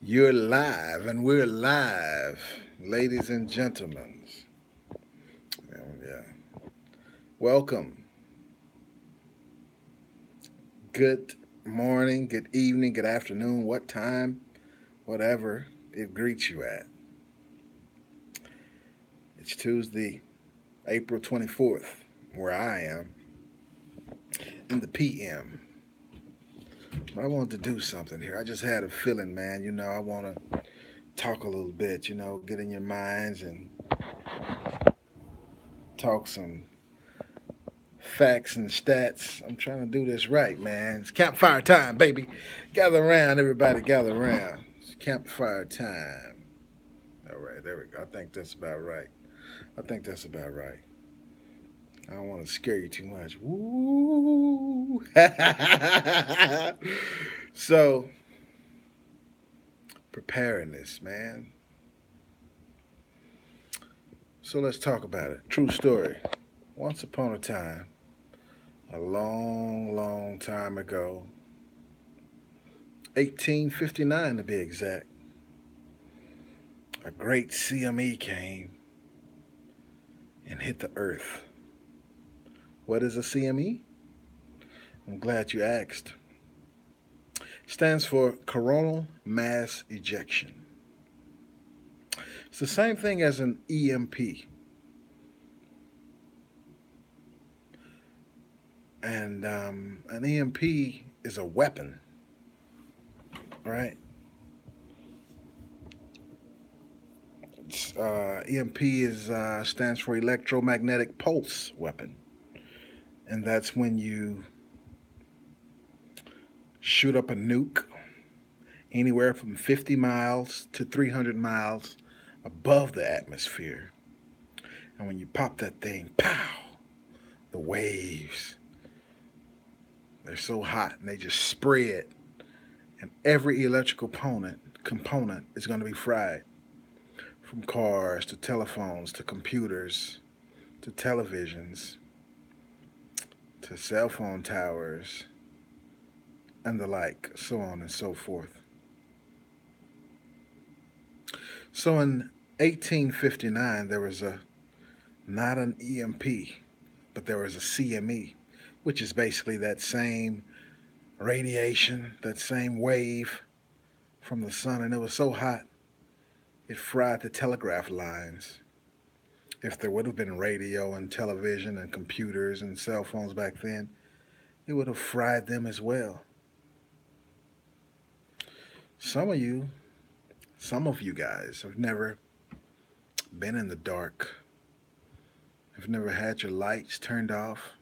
You're live, and we're live, ladies and gentlemen. Yeah. Welcome. Good morning, good evening, good afternoon, what time, whatever it greets you at. It's Tuesday, April 24th, where I am in the PM. But I wanted to do something here. I just had a feeling, man. I want to talk a little bit, get in your minds and talk some facts and stats. I'm trying to do this right, man. It's campfire time, baby. Gather around, everybody. Gather around. It's campfire time. All right, there we go. I think that's about right. I think that's about right. I don't want to scare you too much. Woo! So, preparedness, man. So let's talk about it. True story. Once upon a time, a long, long time ago, 1859 to be exact, a great CME came and hit the earth. What is a CME? I'm glad you asked. It stands for coronal mass ejection. It's the same thing as an EMP. And an EMP is a weapon, right? EMP stands for electromagnetic pulse weapon. And that's when you shoot up a nuke anywhere from 50 miles to 300 miles above the atmosphere. And when you pop that thing, pow, the waves, they're so hot and they just spread. And every electrical component is going to be fried. From cars to telephones to computers to televisions to cell phone towers and the like, so on and so forth. So in 1859, there was not an EMP, but there was a CME, which is basically that same radiation, that same wave from the sun. And it was so hot, it fried the telegraph lines. If there would have been radio and television and computers and cell phones back then, it would have fried them as well. Some of you, some of you guys have never been in the dark, have never had your lights turned off,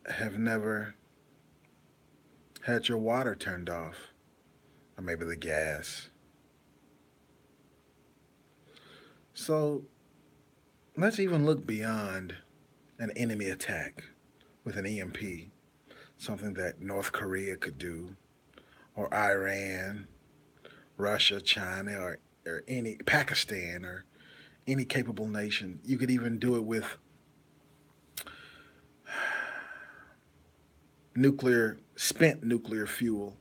have never had your water turned off, or maybe the gas. So let's even look beyond an enemy attack with an EMP, something that North Korea could do, or Iran, Russia, China, or any Pakistan, or any capable nation. You could even do it with spent nuclear fuel,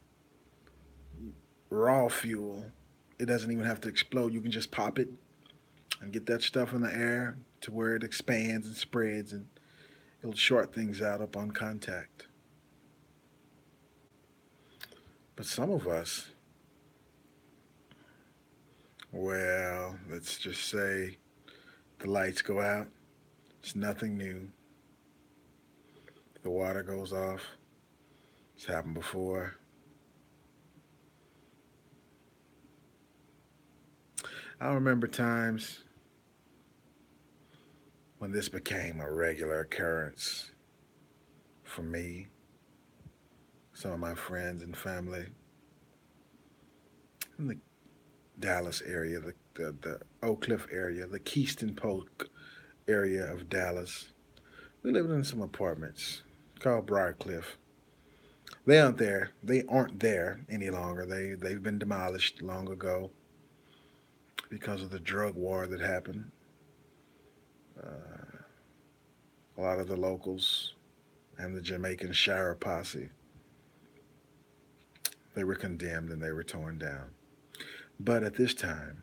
raw fuel. It doesn't even have to explode. You can just pop it and get that stuff in the air to where it expands and spreads and it'll short things out upon contact. But some of us, well, let's just say the lights go out. It's nothing new. The water goes off. It's happened before. I remember times when this became a regular occurrence for me, some of my friends and family in the Dallas area, the Oak Cliff area, the Keystone Polk area of Dallas. We lived in some apartments called Briarcliff. They aren't there any longer. They've been demolished long ago because of the drug war that happened. Uh, a lot of the locals and the Jamaican Shire posse They were condemned and they were torn down. But at this time,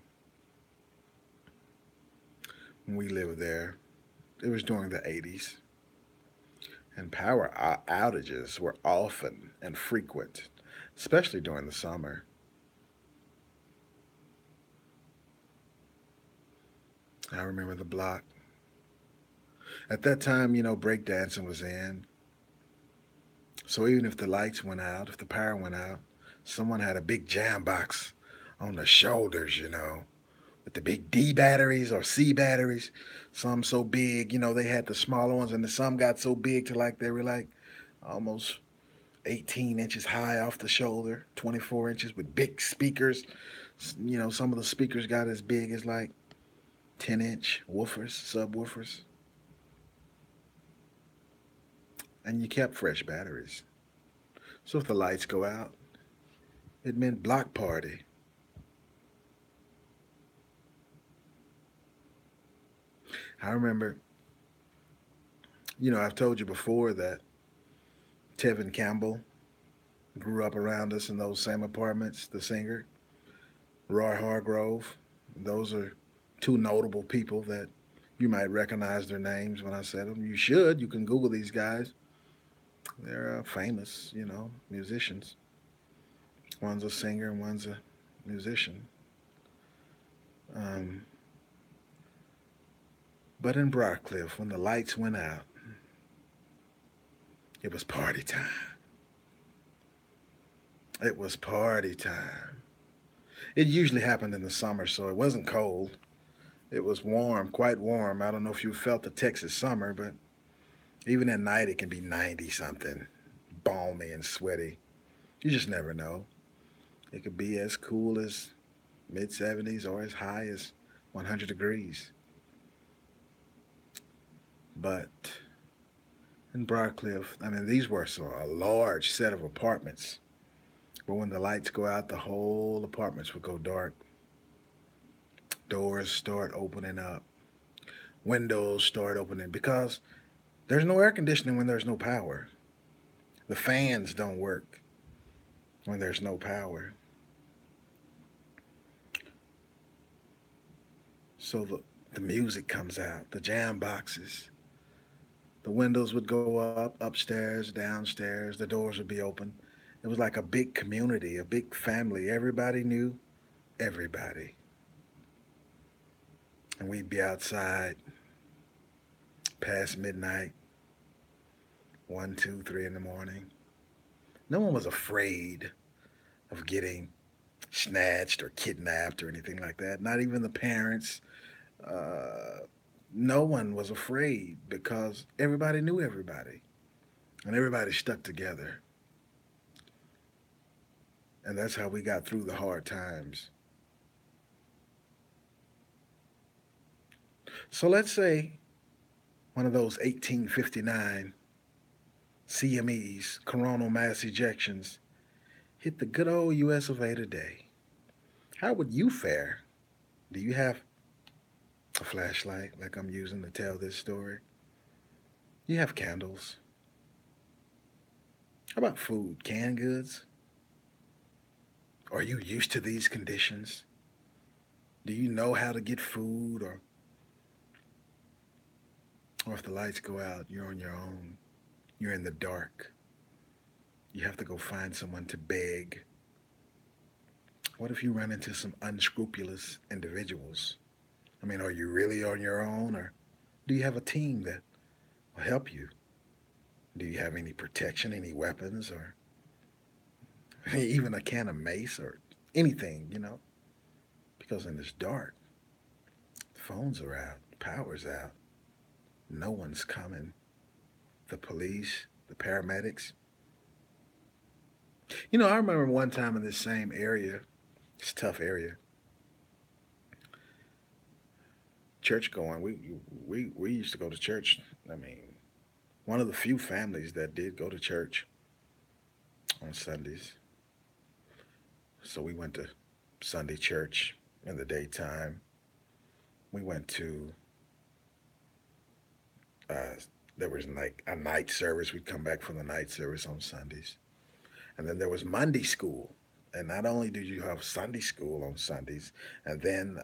when we lived there, it was during the 80s, and power outages were often and frequent, especially during the summer. I remember the block. At that time, breakdancing was in. So even if the lights went out, if the power went out, someone had a big jam box on their shoulders, with the big D batteries or C batteries. Some so big, they had the smaller ones, and some got so big to like they were like almost 18 inches high off the shoulder, 24 inches with big speakers. Some of the speakers got as big as like 10-inch woofers, subwoofers, and you kept fresh batteries. So if the lights go out, it meant block party. I remember, I've told you before that Tevin Campbell grew up around us in those same apartments, the singer, Roy Hargrove. Those are two notable people that you might recognize their names when I said them. You should. You can Google these guys. They're famous, musicians. One's a singer and one's a musician. Um, but in Brockcliffe, when the lights went out, it was party time. It was party time. It usually happened in the summer, so it wasn't cold. It was warm, quite warm. I don't know if you felt the Texas summer, but even at night it can be 90 something, balmy and sweaty. You just never know. It could be as cool as mid 70s or as high as 100 degrees. But in Broadcliff, I mean, these were a large set of apartments. But when the lights go out, the whole apartments would go dark. Doors start opening up. Windows start opening because there's no air conditioning when there's no power. The fans don't work when there's no power. So the music comes out, the jam boxes. The windows would go up, upstairs, downstairs, the doors would be open. It was like a big community, a big family. Everybody knew everybody. And we'd be outside past midnight, 1, 2, 3 in the morning. No one was afraid of getting snatched or kidnapped or anything like that. Not even the parents. Uh, no one was afraid because everybody knew everybody and everybody stuck together. And that's how we got through the hard times. So let's say one of those 1859 CMEs, coronal mass ejections, hit the good old US of A today. How would you fare? Do you have a flashlight like I'm using to tell this story? You have candles. How about food? Canned goods? Are you used to these conditions? Do you know how to get food, or if the lights go out, you're on your own. You're in the dark. You have to go find someone to beg. What if you run into some unscrupulous individuals? I mean, are you really on your own, or do you have a team that will help you? Do you have any protection, any weapons, or even a can of mace or anything, Because in this dark, the phones are out, the power's out, no one's coming. The police, the paramedics. I remember one time in this same area, it's a tough area, church going. We used to go to church. I mean, one of the few families that did go to church on Sundays. So we went to Sunday church in the daytime. We went to uh, there was like a night service. We'd come back from the night service on Sundays, And then there was Monday school. And not only did you have Sunday school on Sundays, and then,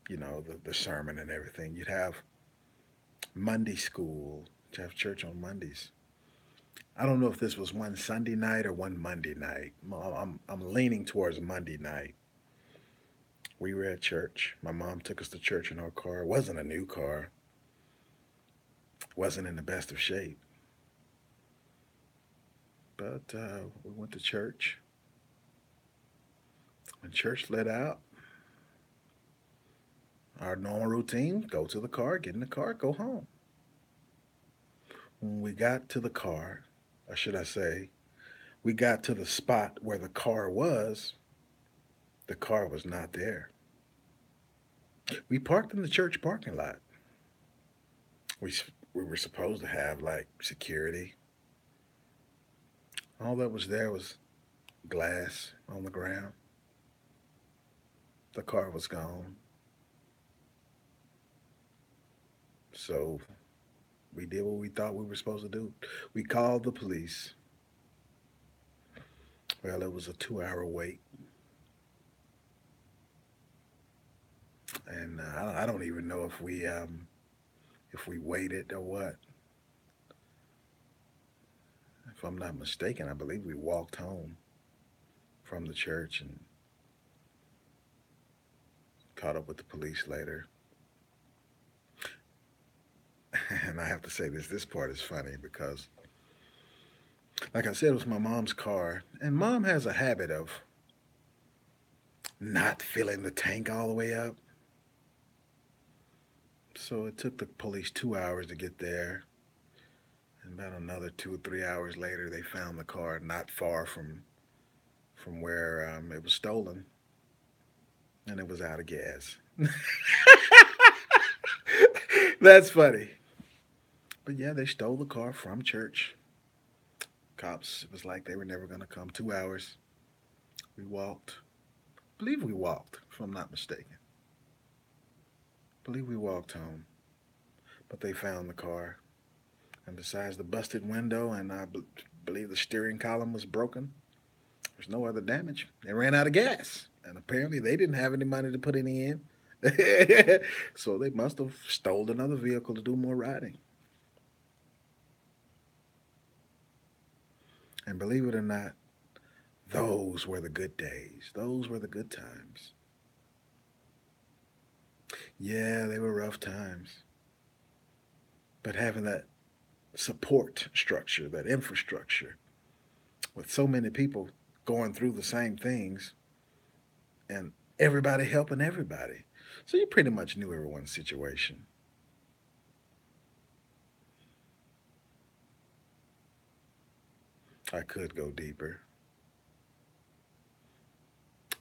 the sermon and everything, you'd have Monday school, to have church on Mondays. I don't know if this was one Sunday night or one Monday night. I'm leaning towards Monday night. We were at church. My mom took us to church in her car. It wasn't a new car. Wasn't in the best of shape. But we went to church. When church let out, our normal routine, go to the car, get in the car, go home. When we got to the car, or should I say, we got to the spot where the car was not there. We parked in the church parking lot. We, we were supposed to have like security. All that was there was glass on the ground. The car was gone. So we did what we thought we were supposed to do. We called the police. Well, it was a 2 hour wait. And I don't even know if we waited or what. If I'm not mistaken, I believe we walked home from the church and caught up with the police later. And I have to say this part is funny because, like I said, it was my mom's car. And mom has a habit of not filling the tank all the way up. So it took the police 2 hours to get there. And about another 2 or 3 hours later, they found the car not far from where it was stolen. And it was out of gas. That's funny. But yeah, they stole the car from church. Cops, it was like they were never going to come. 2 hours. We walked. I believe we walked, if I'm not mistaken. I believe we walked home. But they found the car. And besides the busted window, and believe the steering column was broken, there's no other damage. They ran out of gas. And apparently they didn't have any money to put any in. So they must have stole another vehicle to do more riding. And believe it or not, those were the good days. Those were the good times. Yeah, they were rough times. But having that support structure, that infrastructure, with so many people going through the same things and everybody helping everybody. So you pretty much knew everyone's situation. I could go deeper,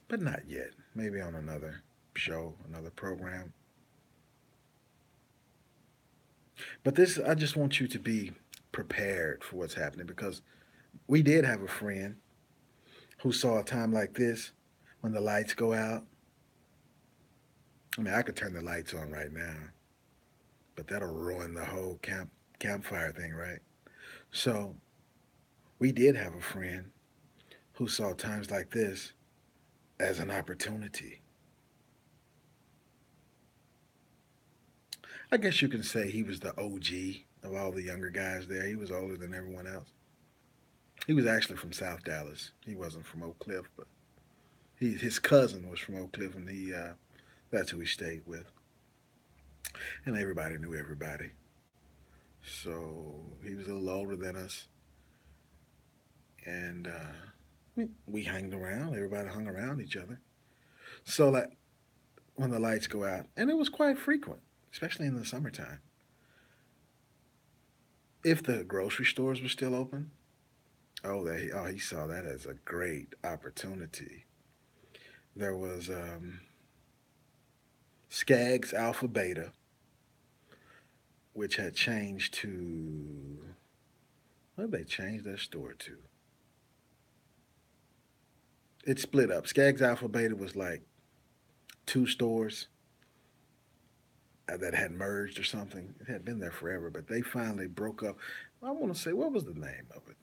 but not yet. Maybe on another show, another program. But this, I just want you to be prepared for what's happening because we did have a friend who saw a time like this when the lights go out. I mean, I could turn the lights on right now, but that'll ruin the whole campfire thing, right? So we did have a friend who saw times like this as an opportunity. I guess you can say he was the OG of all the younger guys there. He was older than everyone else. He was actually from South Dallas. He wasn't from Oak Cliff, but his cousin was from Oak Cliff, and that's who he stayed with. And everybody knew everybody. So he was a little older than us, and we hanged around. Everybody hung around each other. So like when the lights go out, and it was quite frequent, especially in the summertime. If the grocery stores were still open, he saw that as a great opportunity. There was Skaggs Alpha Beta, which had changed to what did they change their store to? It split up. Skaggs Alpha Beta was like two stores that had merged or something. It had been there forever, but they finally broke up. I want to say, what was the name of it?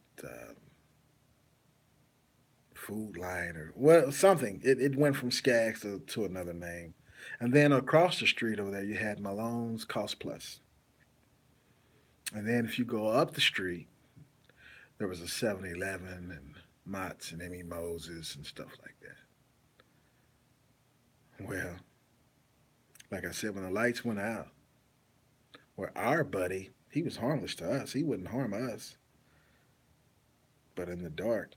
Food Line or well something. It went from Skaggs to another name. And then across the street over there you had Malone's Cost Plus. And then if you go up the street, there was a 7-Eleven and Mott's and Emmy Moses and stuff like that. Well, like I said, when the lights went out, where our buddy, he was harmless to us. He wouldn't harm us. But in the dark,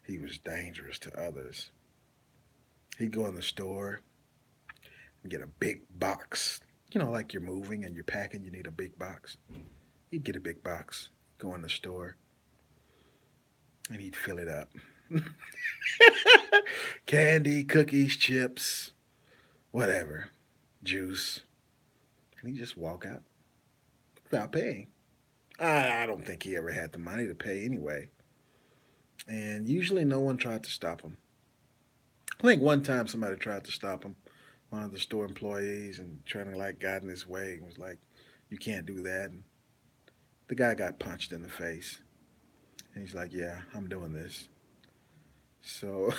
he was dangerous to others. He'd go in the store and get a big box. You know, like you're moving and you're packing, you need a big box. He'd get a big box, go in the store, and he'd fill it up. Candy, cookies, chips, whatever, juice. And he'd just walk out without paying. I don't think he ever had the money to pay anyway. And usually no one tried to stop him. I think one time somebody tried to stop him, one of the store employees, and trying to like got in his way and was like, "You can't do that." And the guy got punched in the face, and he's like, "Yeah, I'm doing this." So,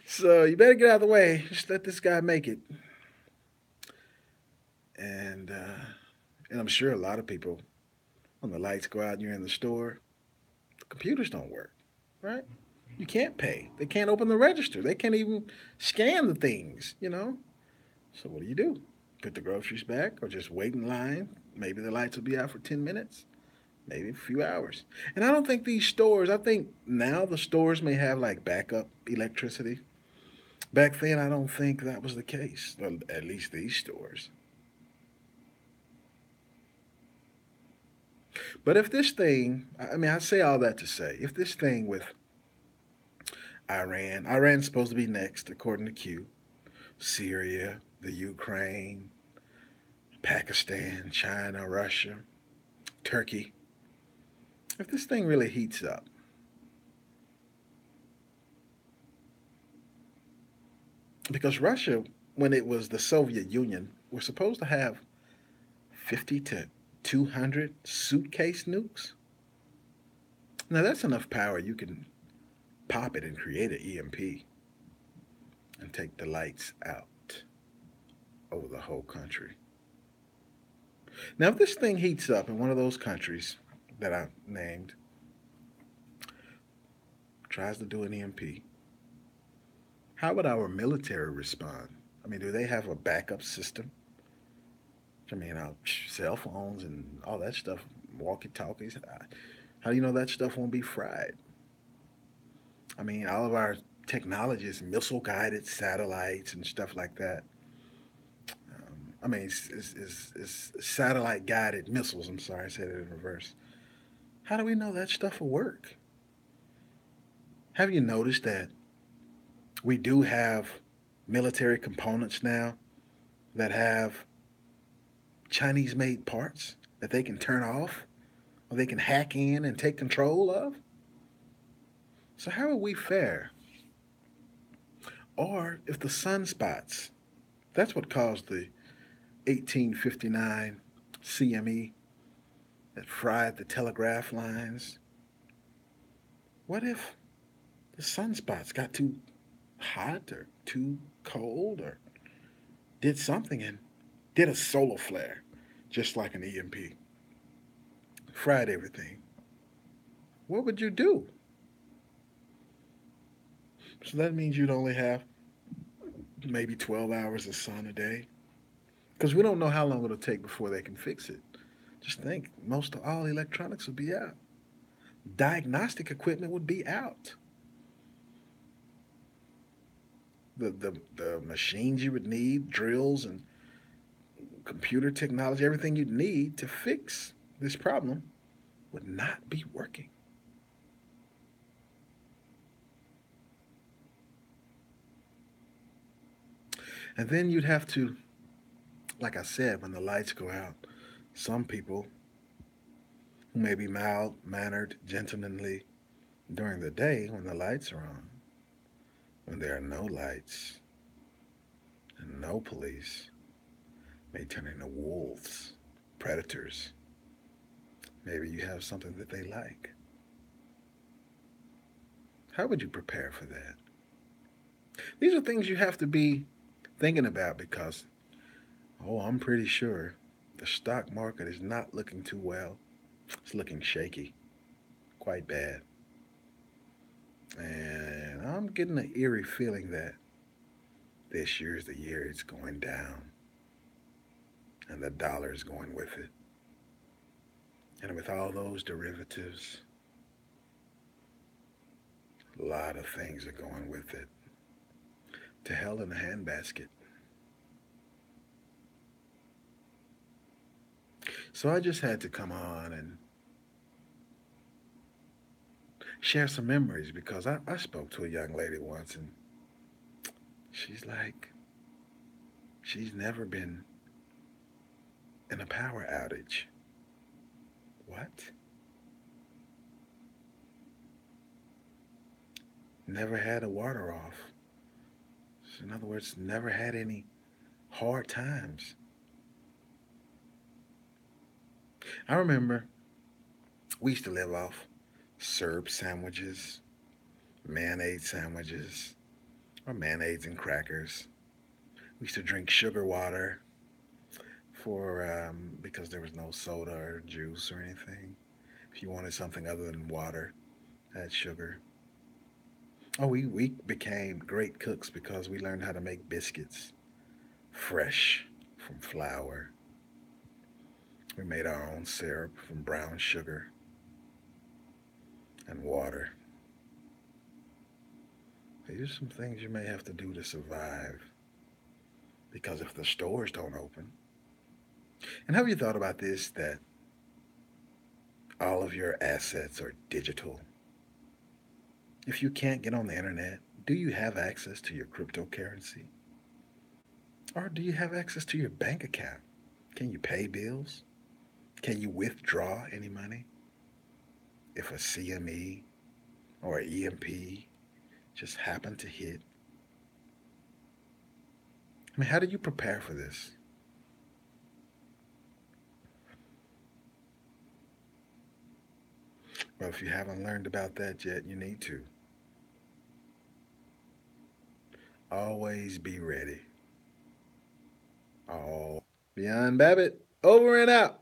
so you better get out of the way. Just let this guy make it. And and I'm sure a lot of people, when the lights go out and you're in the store, the computers don't work, right? You can't pay. They can't open the register. They can't even scan the things, you know? So what do? Put the groceries back or just wait in line? Maybe the lights will be out for 10 minutes, maybe a few hours. And I don't think these stores, I think now the stores may have like backup electricity. Back then, I don't think that was the case, well, at least these stores. But if this thing, I mean, I say all that to say, if this thing with Iran's supposed to be next, according to Q, Syria, the Ukraine, Pakistan, China, Russia, Turkey. If this thing really heats up, because Russia, when it was the Soviet Union, was supposed to have 50 to 200 suitcase nukes. Now that's enough power you can pop it and create an EMP and take the lights out over the whole country. Now, if this thing heats up in one of those countries that I named, tries to do an EMP, how would our military respond? I mean, do they have a backup system? I mean, cell phones and all that stuff, walkie talkies. How do you know that stuff won't be fried? I mean, all of our technology is missile guided satellites and stuff like that. I mean, it's satellite guided missiles. I'm sorry, I said it in reverse. How do we know that stuff will work? Have you noticed that we do have military components now that have Chinese made parts that they can turn off or they can hack in and take control of? So, how will we fare? Or if the sunspots, that's what caused the 1859 CME that fried the telegraph lines. What if the sunspots got too hot or too cold or did something and did a solar flare, just like an EMP, fried everything? What would you do? So that means you'd only have maybe 12 hours of sun a day. Because we don't know how long it'll take before they can fix it. Just think, most of all electronics would be out. Diagnostic equipment would be out. The machines you would need, drills and computer technology, everything you'd need to fix this problem would not be working. And then you'd have to, like I said, when the lights go out, some people who may be mild mannered, gentlemanly during the day when the lights are on, when there are no lights and no police, may turn into wolves, predators. Maybe you have something that they like. How would you prepare for that? These are things you have to be thinking about because, oh, I'm pretty sure the stock market is not looking too well. It's looking shaky, quite bad. And I'm getting an eerie feeling that this year is the year it's going down and the dollar is going with it. And with all those derivatives, a lot of things are going with it. To hell in a handbasket. So I just had to come on and share some memories because I spoke to a young lady once and she's like, she's never been in a power outage. What? Never had a water off. So in other words, never had any hard times. I remember we used to live off syrup sandwiches, mayonnaise sandwiches, or mayonnaise and crackers. We used to drink sugar water for because there was no soda or juice or anything. If you wanted something other than water, add sugar. Oh, we became great cooks because we learned how to make biscuits fresh from flour. We made our own syrup from brown sugar and water. These are some things you may have to do to survive because if the stores don't open. And have you thought about this that all of your assets are digital? If you can't get on the internet, do you have access to your cryptocurrency? Or do you have access to your bank account? Can you pay bills? Can you withdraw any money? If a CME or an EMP just happened to hit? I mean, how do you prepare for this? Well, if you haven't learned about that yet, you need to. Always be ready. Oh, Beyond Babbitt, over and out.